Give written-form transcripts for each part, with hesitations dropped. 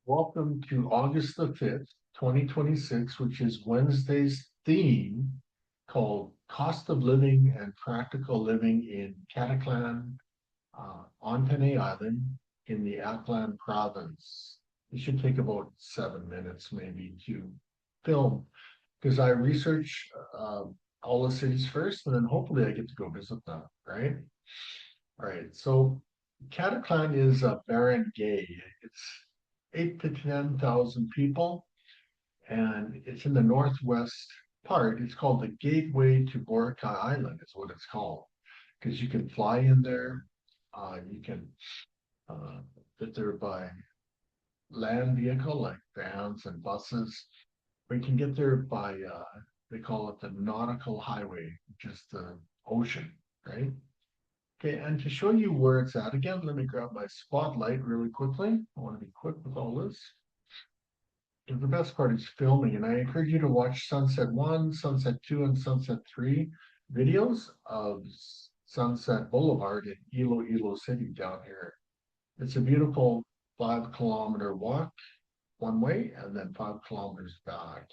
Welcome to August the 5th, 2026, which is Wednesday's theme called Cost of Living and Practical Living in Caticlan on Panay Island in the Aklan province. It should take about 7 minutes maybe to film because I research all the cities first and then hopefully I get to go visit them, right? All right, so Caticlan is a barangay. It's 8 to 10,000 people, and it's in the northwest part. It's called the Gateway to Boracay Island, is what it's called, because you can fly in there. You can uh, get there by land vehicle like vans and buses, or you can get there by they call it the nautical highway, which is the ocean, right? Okay, and to show you where it's at, again, let me grab my spotlight really quickly. I want to be quick with all this. The best part is filming, and I encourage you to watch Sunset 1, Sunset 2, and Sunset 3 videos of Sunset Boulevard in Iloilo City down here. It's a beautiful 5 kilometer walk one way and then 5 kilometers back.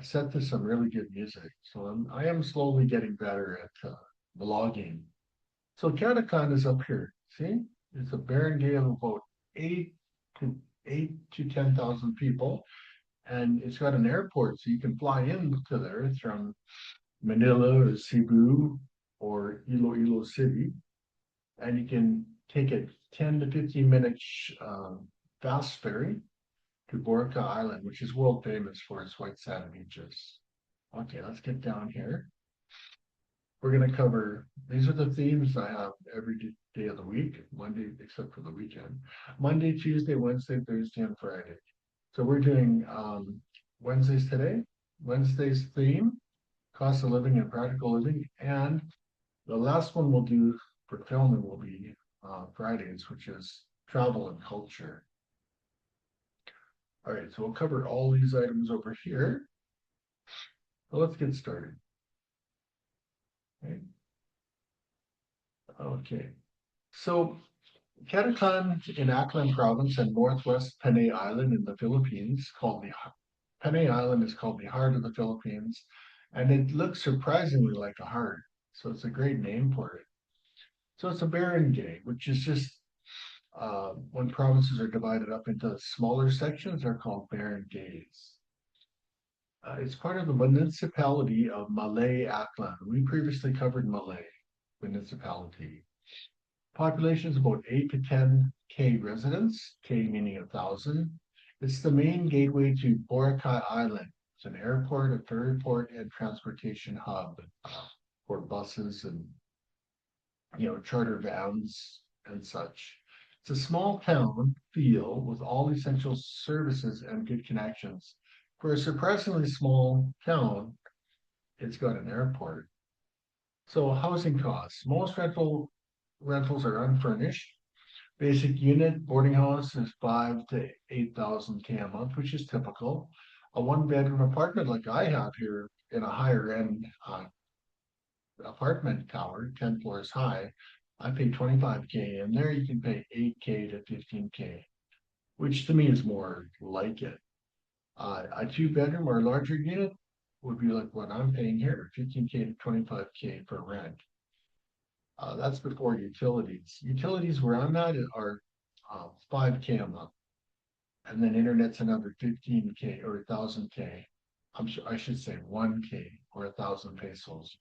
Set to some really good music. So I am slowly getting better at vlogging. So Caticlan is up here. See, it's a barangay of about eight to 10,000 people, and it's got an airport, so you can fly into there from Manila or Cebu or Iloilo City, and you can take a 10 to 15 minute fast ferry to Boracay Island, which is world famous for its white sand beaches. Okay, let's get down here. We're going to cover, these are the themes I have every day of the week, Monday, except for the weekend. Monday, Tuesday, Wednesday, Thursday, and Friday. So we're doing Wednesdays today. Wednesday's theme, cost of living and practical living. And the last one we'll do for filming will be Fridays, which is travel and culture. All right, so we'll cover all these items over here. So let's get started. Okay. Okay. So Caticlan in Aklan province and northwest Panay Island in the Philippines, called the Panay Island is called the heart of the Philippines, and it looks surprisingly like a heart. So it's a great name for it. So it's a barangay, which is just when provinces are divided up into smaller sections, they're called barangays. It's part of the municipality of Malay Aklan. We previously covered Malay municipality. Population is about 8 to 10K residents, K meaning 1,000. It's the main gateway to Boracay Island. It's an airport, a ferry port, and transportation hub for buses and charter vans and such. It's a small town feel with all essential services and good connections. For a surprisingly small town, it's got an airport. So housing costs. Most rentals are unfurnished. Basic unit boarding house is 5 to 8,000 K a month, which is typical. A one-bedroom apartment like I have here in a higher end apartment tower, 10 floors high, I pay 25K, and there you can pay 8K to 15K, which to me is more like it. A two-bedroom or larger unit would be like what I'm paying here, 15K to 25K for rent. That's before utilities. Utilities where I'm at are 5K a month, and then internet's another 15K or 1,000K. I should say 1K or 1,000 pesos.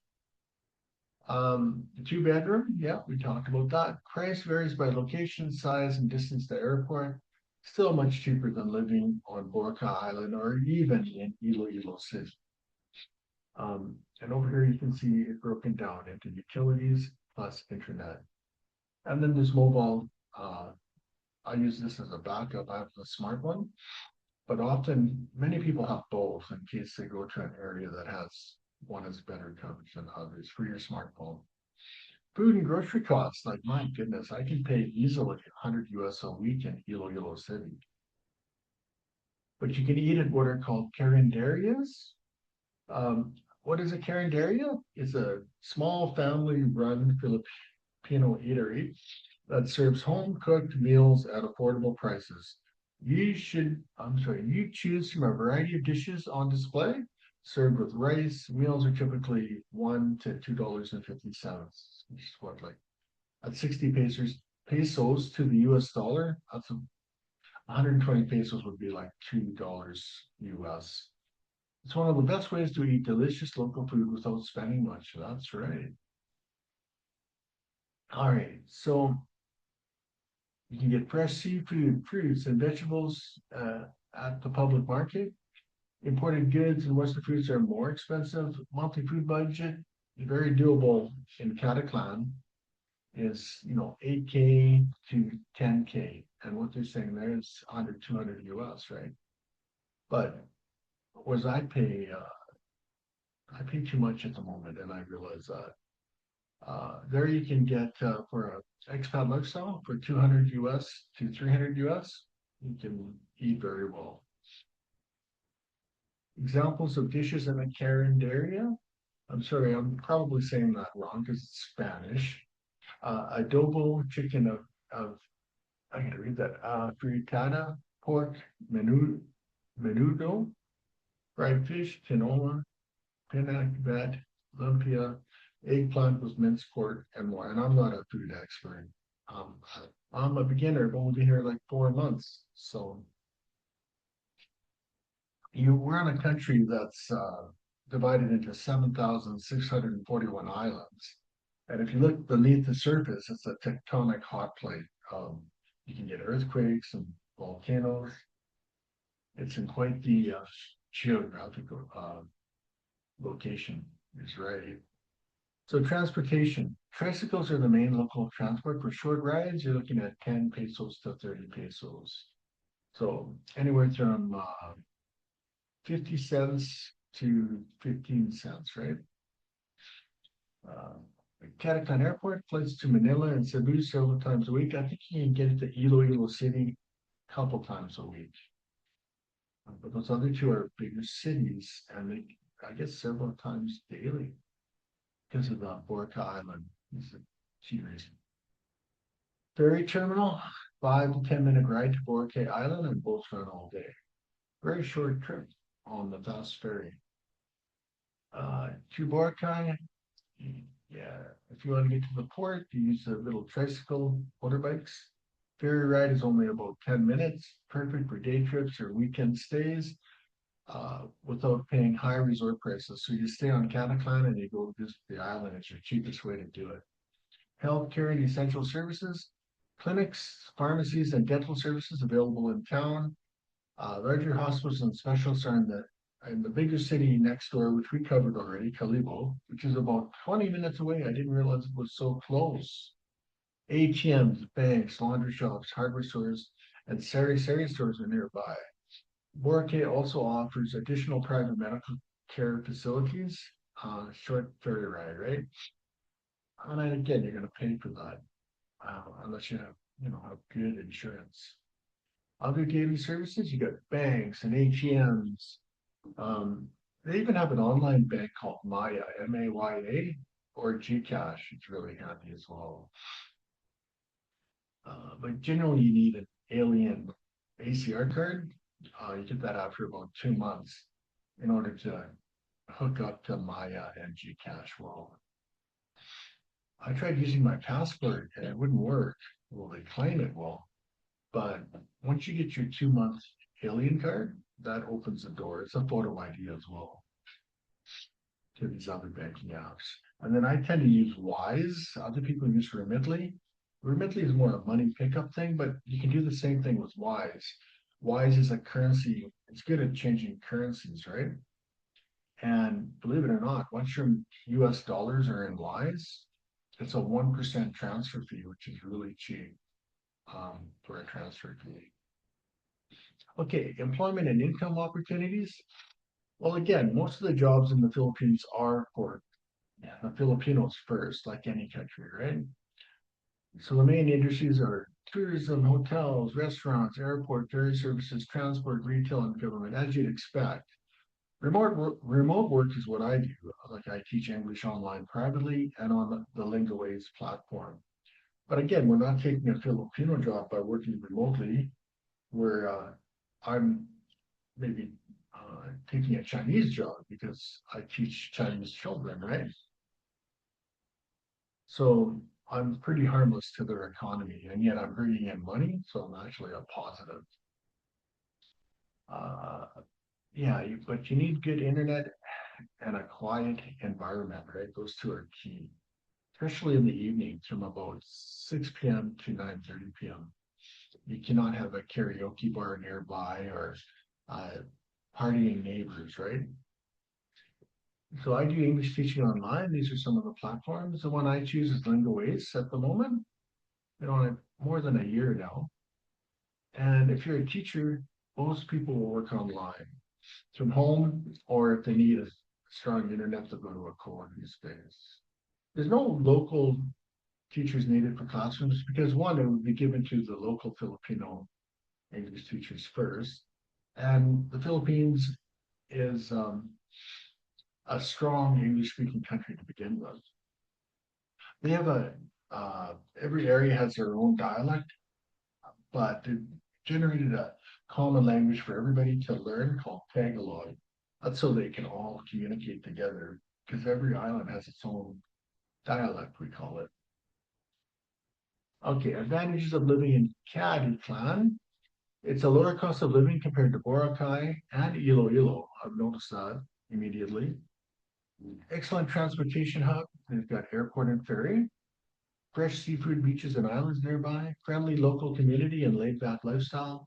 The two-bedroom, yeah, we talked about that. Price varies by location, size, and distance to airport. Still much cheaper than living on Boracay Island or even in Iloilo City. And over here you can see it broken down into utilities plus internet. And then there's mobile. I use this as a backup. I have the smart one, but often many people have both in case they go to an area that has one has better coverage than others for your smartphone. Food and grocery costs, like my goodness, I can pay easily 100 US a week in Iloilo City. But you can eat at what are called carinderias. What is a carinderia? It's a small family-run Filipino eatery that serves home-cooked meals at affordable prices. You choose from a variety of dishes on display, served with rice. Meals are typically $1 to $2.50, which is what, like, at 60 pesos to the US dollar, that's 120 pesos would be like $2 US. It's one of the best ways to eat delicious local food without spending much. That's right. All right. So you can get fresh seafood, fruits, and vegetables at the public market. Imported goods and Western foods are more expensive. Monthly food budget, very doable in Caticlan, is 8K to 10K. And what they're saying there is 100, 200 US, right? But was I pay too much at the moment, and I realize that. There you can get for a expat lifestyle for 200 US to 300 US. You can eat very well. Examples of dishes in a carinderia. I'm sorry, I'm probably saying that wrong because it's Spanish. Adobo chicken of I'm gonna read that. Fritada, pork, menudo, fried fish, tinola, pinakbet, lumpia, eggplant with minced pork, and more. And I'm not a food expert. Um, I'm a beginner, but we'll be here like 4 months. So we're in a country that's divided into 7,641 islands. And if you look beneath the surface, it's a tectonic hot plate. You can get earthquakes and volcanoes. It's in quite the geographical location, is right. So transportation. Tricycles are the main local transport. For short rides, you're looking at 10 pesos to 30 pesos. So anywhere from 50 cents to 15 cents, right? Uh, Caticlan Airport flights to Manila and Cebu several times a week. I think you can get to Iloilo City a couple times a week. But those other two are bigger cities, and I guess several times daily because of the Boracay Island. It's a key reason. Ferry terminal, 5 to 10 minute ride to Boracay Island, and boats run all day. Very short trip on the fast ferry. To Boracay, yeah, if you want to get to the port, you use a little tricycle, motorbikes. Ferry ride is only about 10 minutes, perfect for day trips or weekend stays without paying high resort prices. So you stay on Caticlan and you go visit the island. It's your cheapest way to do it. Healthcare and essential services, clinics, pharmacies, and dental services available in town. Larger hospitals and specialists are in the bigger city next door, which we covered already, Calibo, which is about 20 minutes away. I didn't realize it was so close. ATMs, banks, laundry shops, hardware stores, and sari stores are nearby. Boracay also offers additional private medical care facilities, short ferry ride, right? And then again, you're going to pay for that unless have good insurance. Other daily services, you got banks and ATMs. They even have an online bank called Maya, Maya, or Gcash. It's really handy as well. But generally, you need an alien ACR card. You get that after about 2 months in order to hook up to Maya and Gcash. Well, I tried using my passport and it wouldn't work. Well, they claim it will, but once you get your 2 month alien card, that opens the door. It's a photo ID as well to these other banking apps. And then I tend to use Wise. Other people use Remitly. Remitly is more a money pickup thing, but you can do the same thing with Wise. Wise is a currency. It's good at changing currencies, right? And believe it or not, once your US dollars are in Wise, it's a 1% transfer fee, which is really cheap for a transfer fee. Okay, employment and income opportunities. Well, again, most of the jobs in the Philippines are for the Filipinos first, like any country, right? So the main industries are tourism, hotels, restaurants, airport, ferry services, transport, retail, and government, as you'd expect. Remote work is what I do. Like I teach English online privately and on the Lingoways platform. But again, we're not taking a Filipino job by working remotely. Where I'm maybe taking a Chinese job because I teach Chinese children, right? So I'm pretty harmless to their economy, and yet I'm bringing in money, so I'm actually a positive. Uh, yeah, but you need good internet and a quiet environment, right? Those two are key, especially in the evenings from about 6 p.m. to 9:30 p.m. You cannot have a karaoke bar nearby or uh, partying neighbors, right? So I do English teaching online. These are some of the platforms. The one I choose is Lingo Ace at the moment. Been on it more than a year now. And if you're a teacher, most people will work online from home, or if they need a strong internet, they'll go to a co-working space. There's no local teachers needed for classrooms because one, it would be given to the local Filipino English teachers first. And the Philippines is a strong English speaking country to begin with. They have every area has their own dialect, but they generated a common language for everybody to learn called Tagalog. That's so they can all communicate together because every island has its own dialect, we call it. Okay, advantages of living in Caticlan. It's a lower cost of living compared to Boracay and Iloilo. I've noticed that immediately. Excellent transportation hub. They've got airport and ferry. Fresh seafood beaches and islands nearby, friendly local community and laid back lifestyle,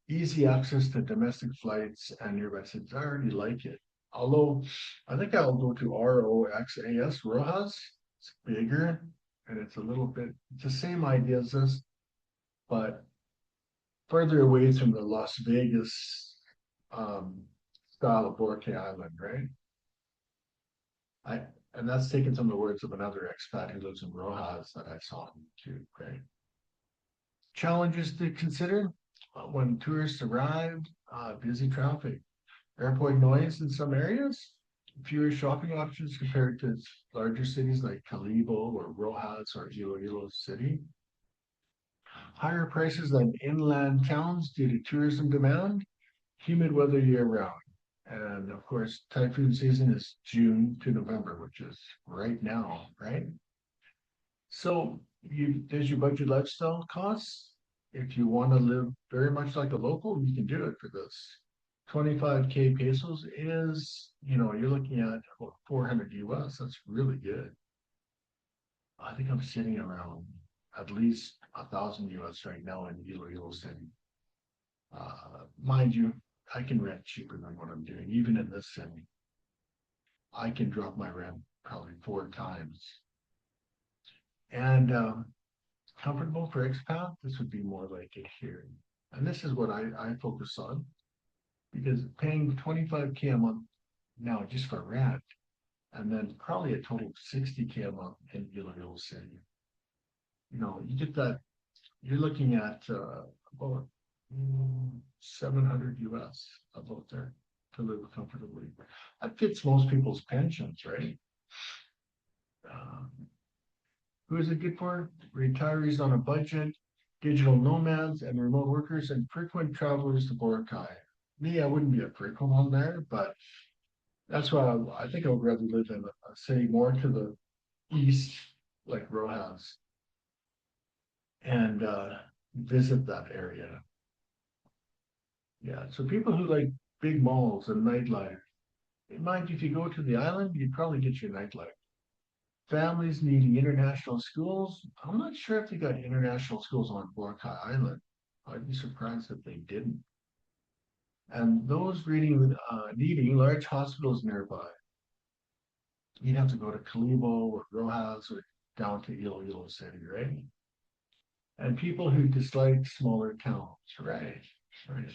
easy access to domestic flights and nearby cities. I already like it. Although I think I'll go to ROXAS, Rojas. It's bigger and it's a little bit, it's the same idea as this, but further away from the Las Vegas um, style of Boracay Island, right? I and that's taken from the words of another expat who lives in Rojas that I saw him too, right? Challenges to consider when tourists arrive, busy traffic, airport noise in some areas, fewer shopping options compared to larger cities like Calibo or Rojas or Iloilo City, higher prices than inland towns due to tourism demand, humid weather year round. And of course, typhoon season is June to November, which is right now, right? So there's your budget lifestyle costs. If you want to live very much like a local, you can do it for this. 25K pesos is, you're looking at about 400 US. That's really good. I think I'm sitting around at least 1,000 US right now in Iloilo City. Mind you, I can rent cheaper than what I'm doing, even in this city. I can drop my rent probably 4 times. And comfortable for expat, this would be more like it here. And this is what I focus on because paying 25K a month now just for rent, and then probably a total of 60K a month in Iloilo City. You get that, you're looking at about 700 US about there to live comfortably. That fits most people's pensions, right? Um, who is it good for? Retirees on a budget, digital nomads, and remote workers, and frequent travelers to Boracay. Me, I wouldn't be a frequent one there, but that's why I think I would rather live in a city more to the east, like Rojas, and visit that area. Yeah, so people who like big malls and nightlife, mind you, if you go to the island, you'd probably get your nightlife. Families needing international schools. I'm not sure if they got international schools on Boracay Island. I'd be surprised if they didn't. And those needing large hospitals nearby. You'd have to go to Calibo or Rojas or down to Iloilo City, right? And people who dislike smaller towns, right? Right.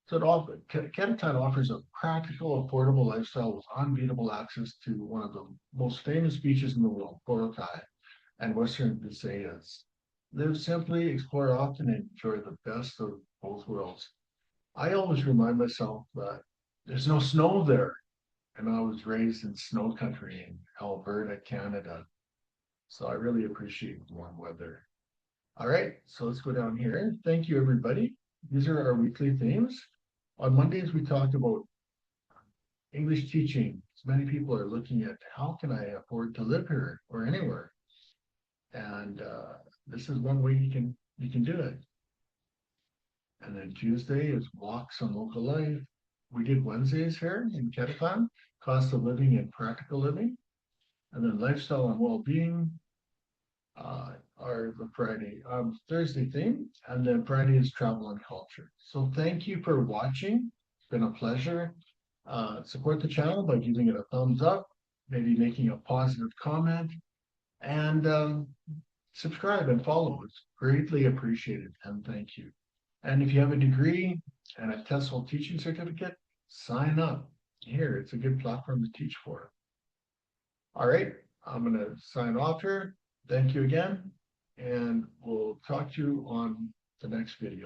So Capitan offers a practical, affordable lifestyle with unbeatable access to one of the most famous beaches in the world, Boracay and Western Visayas. Live simply, explore often, and enjoy the best of both worlds. I always remind myself that there's no snow there. And I was raised in snow country in Alberta, Canada. So I really appreciate the warm weather. All right, so let's go down here. Thank you, everybody. These are our weekly themes. On Mondays, we talked about English teaching. Many people are looking at how can I afford to live here or anywhere, and this is one way you can do it. And then Tuesday is walks on local life. We did Wednesdays here in Caticlan, cost of living and practical living, and then lifestyle and well-being are the Thursday theme, and then Friday is travel and culture. So thank you for watching. It's been a pleasure. Support the channel by giving it a thumbs up, maybe making a positive comment, and subscribe and follow. It's greatly appreciated, and thank you. And if you have a degree and a TESOL teaching certificate, sign up. Here, it's a good platform to teach for. All right, I'm going to sign off here. Thank you again, and we'll talk to you on the next video.